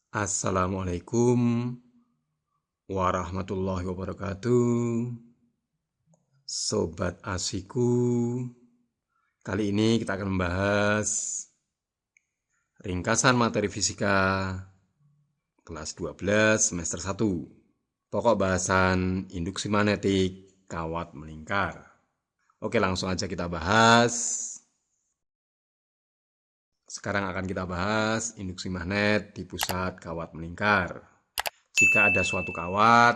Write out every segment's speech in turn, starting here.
Assalamualaikum warahmatullahi wabarakatuh. Sobat Asiku, kali ini kita akan membahas ringkasan materi fisika kelas 12 semester 1. Pokok bahasan induksi magnetik kawat melingkar. Oke, langsung aja kita bahas. Sekarang akan kita bahas induksi magnet di pusat kawat melingkar. Jika ada suatu kawat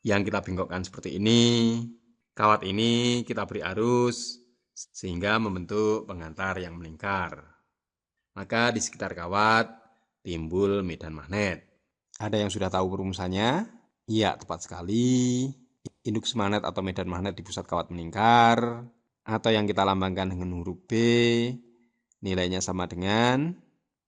yang kita bengkokkan seperti ini, kawat ini kita beri arus sehingga membentuk pengantar yang melingkar. Maka di sekitar kawat timbul medan magnet. Ada yang sudah tahu rumusannya? Iya, tepat sekali. Induksi magnet atau medan magnet di pusat kawat melingkar, atau yang kita lambangkan dengan huruf B, nilainya sama dengan,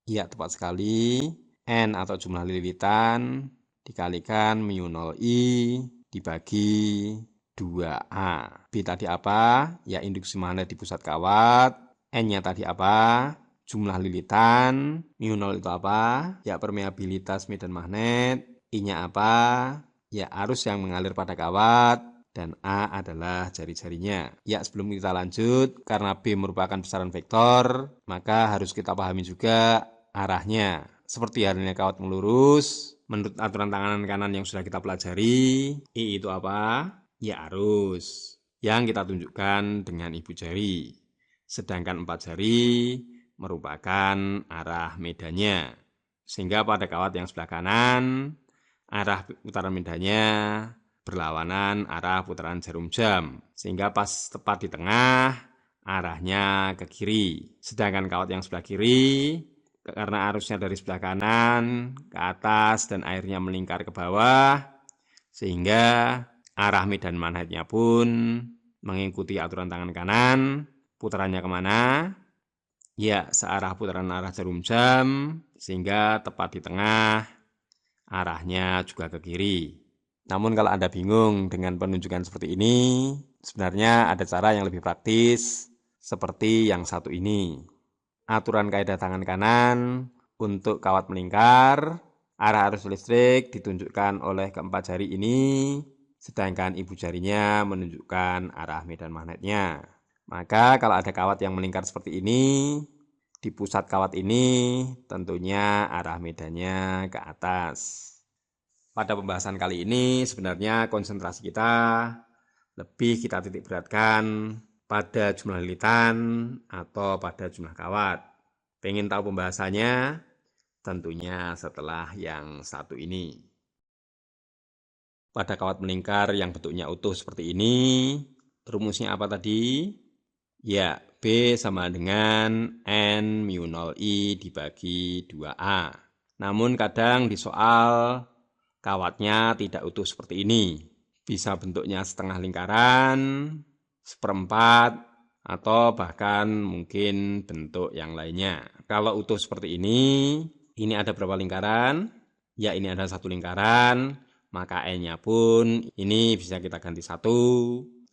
iya tepat sekali, N atau jumlah lilitan dikalikan mu 0I dibagi 2A. B tadi apa? Ya induksi magnet di pusat kawat. N-nya tadi apa? Jumlah lilitan. Mu 0 itu apa? Ya permeabilitas medan magnet. I-nya apa? Ya arus yang mengalir pada kawat. Dan A adalah jari-jarinya. Ya, sebelum kita lanjut, karena B merupakan besaran vektor, maka harus kita pahami juga arahnya. Seperti halnya kawat melurus, menurut aturan tangan kanan yang sudah kita pelajari, I itu apa? Ya arus, yang kita tunjukkan dengan ibu jari. Sedangkan 4 jari merupakan arah medannya. Sehingga pada kawat yang sebelah kanan, arah putaran medannya berlawanan arah putaran jarum jam, sehingga pas tepat di tengah, arahnya ke kiri. Sedangkan kawat yang sebelah kiri, karena arusnya dari sebelah kanan ke atas dan airnya melingkar ke bawah, sehingga arah medan magnetnya pun mengikuti aturan tangan kanan. Putarannya kemana? Ya, searah putaran arah jarum jam, sehingga tepat di tengah, arahnya juga ke kiri. Namun kalau Anda bingung dengan penunjukan seperti ini, sebenarnya ada cara yang lebih praktis, seperti yang satu ini. Aturan kaidah tangan kanan untuk kawat melingkar, arah arus listrik ditunjukkan oleh keempat jari ini, sedangkan ibu jarinya menunjukkan arah medan magnetnya. Maka kalau ada kawat yang melingkar seperti ini, di pusat kawat ini tentunya arah medannya ke atas. Pada pembahasan kali ini sebenarnya konsentrasi kita lebih kita titik beratkan pada jumlah lilitan atau pada jumlah kawat. Pengen tahu pembahasannya? Tentunya setelah yang satu ini. Pada kawat melingkar yang bentuknya utuh seperti ini, rumusnya apa tadi? Ya, B sama dengan N mu 0I dibagi 2A. Namun kadang di soal kawatnya tidak utuh seperti ini. Bisa bentuknya setengah lingkaran, seperempat, atau bahkan mungkin bentuk yang lainnya. Kalau utuh seperti ini ada berapa lingkaran? Ya, ini ada satu lingkaran, maka N-nya pun ini bisa kita ganti 1,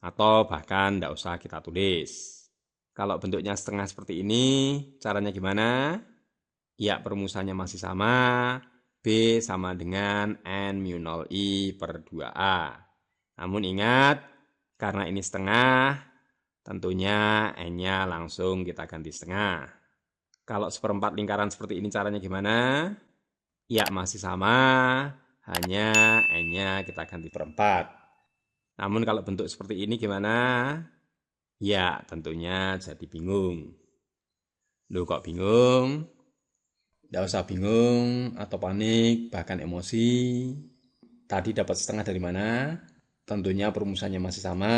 atau bahkan tidak usah kita tulis. Kalau bentuknya setengah seperti ini, caranya gimana? Ya, perumusannya masih sama. B sama dengan N mu 0I per 2A. Namun ingat, karena ini setengah, tentunya N-nya langsung kita ganti setengah. Kalau seperempat lingkaran seperti ini caranya gimana? Ya, masih sama, hanya N-nya kita ganti perempat. Namun kalau bentuk seperti ini gimana? Ya, tentunya jadi bingung. Loh, kok bingung? Tidak usah bingung atau panik, bahkan emosi. Tadi dapat setengah dari mana? Tentunya perumusannya masih sama,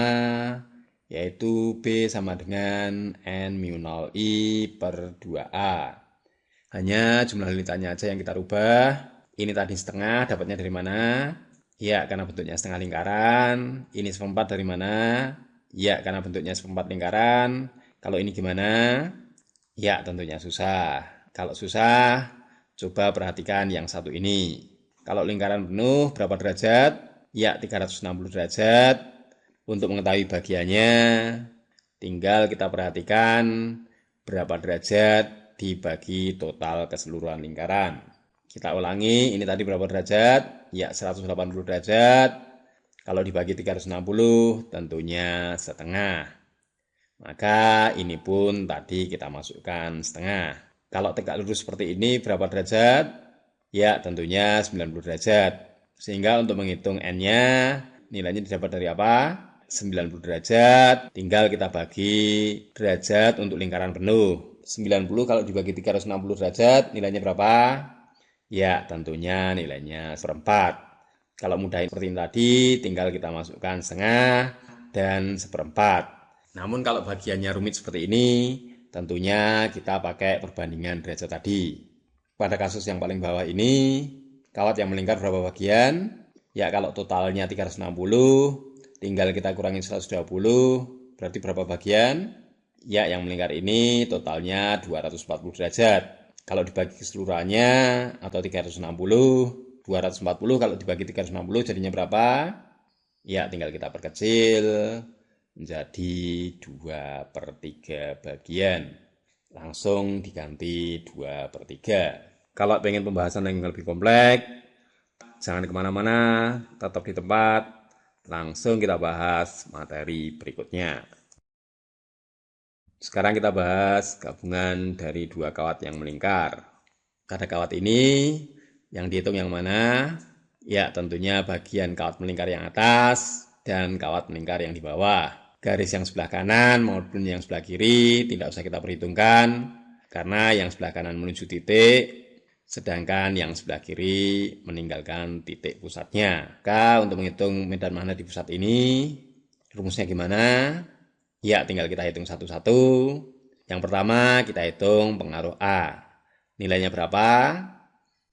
yaitu B sama dengan N mu 0I per 2A. Hanya jumlah lilitannya aja yang kita rubah. Ini tadi setengah, dapatnya dari mana? Ya, karena bentuknya setengah lingkaran. Ini seperempat dari mana? Ya, karena bentuknya seperempat lingkaran. Kalau ini gimana? Ya, tentunya susah. Kalau susah, coba perhatikan yang satu ini. Kalau lingkaran penuh, berapa derajat? Ya, 360 derajat. Untuk mengetahui bagiannya, tinggal kita perhatikan berapa derajat dibagi total keseluruhan lingkaran. Kita ulangi, ini tadi berapa derajat? Ya, 180 derajat. Kalau dibagi 360, tentunya setengah. Maka ini pun tadi kita masukkan setengah. Kalau tegak lurus seperti ini berapa derajat? Ya, tentunya 90 derajat. Sehingga untuk menghitung N-nya, nilainya didapat dari apa? 90 derajat, tinggal kita bagi derajat untuk lingkaran penuh. 90 kalau dibagi 360 derajat, nilainya berapa? Ya, tentunya nilainya seperempat. Kalau mudahin seperti ini tadi, tinggal kita masukkan setengah dan seperempat. Namun kalau bagiannya rumit seperti ini, tentunya kita pakai perbandingan derajat tadi. Pada kasus yang paling bawah ini, kawat yang melingkar berapa bagian? Ya, kalau totalnya 360, tinggal kita kurangi 120, berarti berapa bagian? Ya, yang melingkar ini totalnya 240 derajat. Kalau dibagi keseluruhannya atau 360, 240 kalau dibagi 360 jadinya berapa? Ya, tinggal kita perkecil menjadi 2/3 bagian. Langsung diganti 2/3. Kalau pengen pembahasan yang lebih kompleks, jangan kemana-mana, tetap di tempat. Langsung kita bahas materi berikutnya. Sekarang kita bahas gabungan dari dua kawat yang melingkar. Pada kawat ini, yang dihitung yang mana? Ya, tentunya bagian kawat melingkar yang atas dan kawat melingkar yang di bawah. Garis yang sebelah kanan maupun yang sebelah kiri tidak usah kita perhitungkan, karena yang sebelah kanan menuju titik, sedangkan yang sebelah kiri meninggalkan titik pusatnya. Maka untuk menghitung medan magnet di pusat ini, rumusnya gimana? Ya, tinggal kita hitung satu-satu. Yang pertama kita hitung pengaruh A. Nilainya berapa?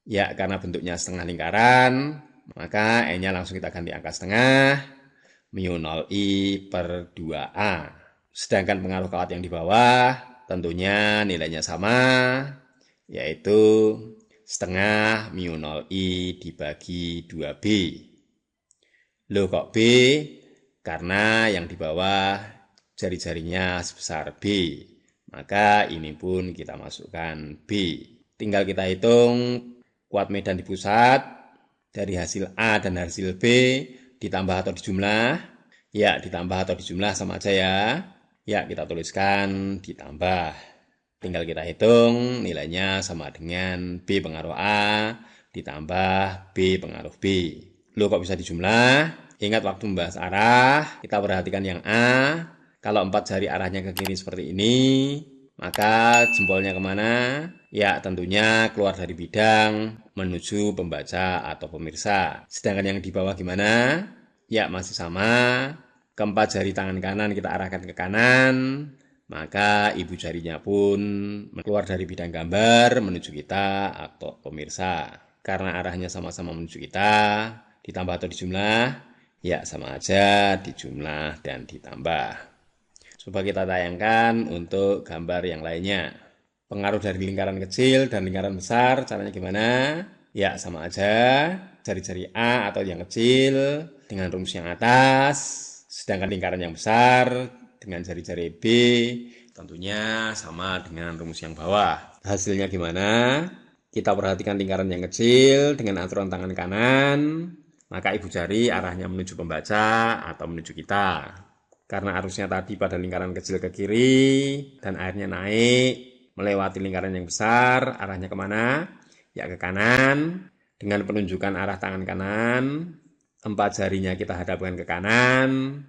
Ya, karena bentuknya setengah lingkaran, maka N-nya langsung kita ganti angka setengah, mu 0I per 2A. Sedangkan pengaruh kawat yang di bawah, tentunya nilainya sama, yaitu setengah mu 0I dibagi 2B. Loh kok B? Karena yang di bawah jari-jarinya sebesar B. Maka ini pun kita masukkan B. Tinggal kita hitung kuat medan di pusat dari hasil A dan hasil B ditambah atau dijumlah. Ya, ditambah atau dijumlah sama aja ya. Ya, kita tuliskan ditambah. Tinggal kita hitung nilainya sama dengan B pengaruh A ditambah B pengaruh B. Loh kok bisa dijumlah? Ingat waktu membahas arah, kita perhatikan yang A. Kalau 4 jari arahnya ke kiri seperti ini, maka jempolnya kemana? Ya, tentunya keluar dari bidang menuju pembaca atau pemirsa. Sedangkan yang di bawah gimana? Ya, masih sama. Keempat jari tangan kanan kita arahkan ke kanan, maka ibu jarinya pun keluar dari bidang gambar menuju kita atau pemirsa. Karena arahnya sama-sama menuju kita, ditambah atau dijumlah? Ya, sama aja dijumlah dan ditambah. Coba kita tayangkan untuk gambar yang lainnya. Pengaruh dari lingkaran kecil dan lingkaran besar, caranya gimana? Ya, sama aja. Jari-jari A atau yang kecil dengan rumus yang atas, sedangkan lingkaran yang besar dengan jari-jari B tentunya sama dengan rumus yang bawah. Hasilnya gimana? Kita perhatikan lingkaran yang kecil dengan aturan tangan kanan, maka ibu jari arahnya menuju pembaca atau menuju kita. Karena arusnya tadi pada lingkaran kecil ke kiri dan airnya naik melewati lingkaran yang besar, arahnya kemana? Ya ke kanan. Dengan penunjukan arah tangan kanan, 4 jarinya kita hadapkan ke kanan,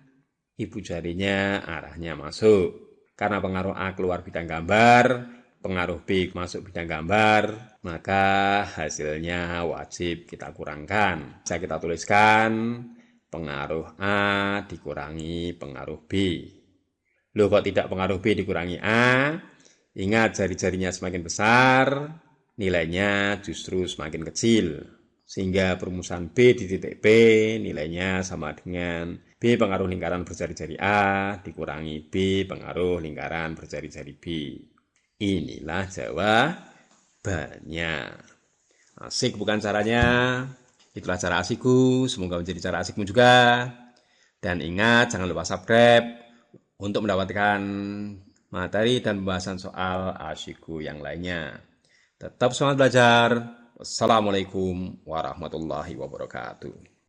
ibu jarinya arahnya masuk. Karena pengaruh A keluar bidang gambar, pengaruh B masuk bidang gambar, maka hasilnya wajib kita kurangkan. Bisa kita tuliskan pengaruh A dikurangi pengaruh B. Loh kok tidak pengaruh B dikurangi A? Ingat jari-jarinya semakin besar, nilainya justru semakin kecil. Sehingga perumusan B di titik B nilainya sama dengan B pengaruh lingkaran berjari-jari A dikurangi B pengaruh lingkaran berjari-jari B. Inilah jawabannya. Asik bukan caranya? Itulah cara asikku, semoga menjadi cara asikmu juga. Dan ingat, jangan lupa subscribe untuk mendapatkan materi dan pembahasan soal asikku yang lainnya. Tetap semangat belajar. Wassalamualaikum warahmatullahi wabarakatuh.